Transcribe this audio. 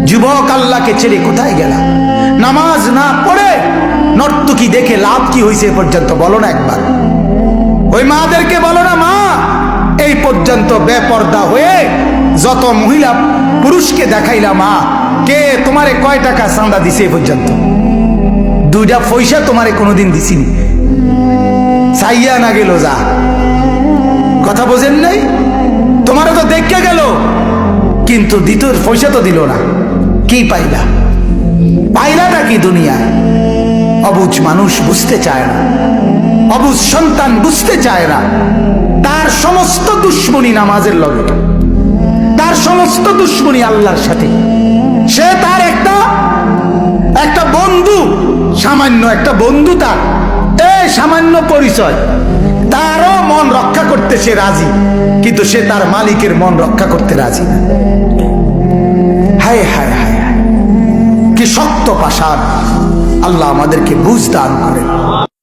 যুবক, আল্লাহকে ছেড়ে কোথায় গেলা? নামাজ না পড়ে নর্তকী দেখে লাভ কি হয়েছে পর্যন্ত বলো না একবার। ওই মাদেরকে বলো না, মা এই পর্যন্ত বেপর্দা হয়ে যত মহিলা পুরুষকে দেখাইলা, মা কে তোমারে কয় টাকা চাঁদা দিছে এ পর্যন্ত? 2টা পয়সা তোমারে কোনোদিন দিছিনি, চাইয়া না গেল যা। কথা বোঝেন নাই? তোমারও তো দেখে গেল, কিন্তু দ্বিতীয় পয়সা তো দিল না। কি পাইলা? পাইলাটা কি দুনিয়ায়? অবুঝ মানুষ বুঝতে চায় না, অবুঝ সন্তান বুঝতে চায় না। তার সমস্ত দুশ্মনী নামাজের লগে, তার সমস্ত দুশ্মনী আল্লাহর সাথে। সে তার একটা বন্ধু, সামান্য একটা বন্ধু, তার এই সামান্য পরিচয়, তারও মন রক্ষা করতে সে রাজি, কিন্তু সে তার মালিকের মন রক্ষা করতে রাজি না। হায় হায় হায় হায়, কি শক্ত পাষাণ! আল্লাহ আমাদেরকে বুঝ দান করেন।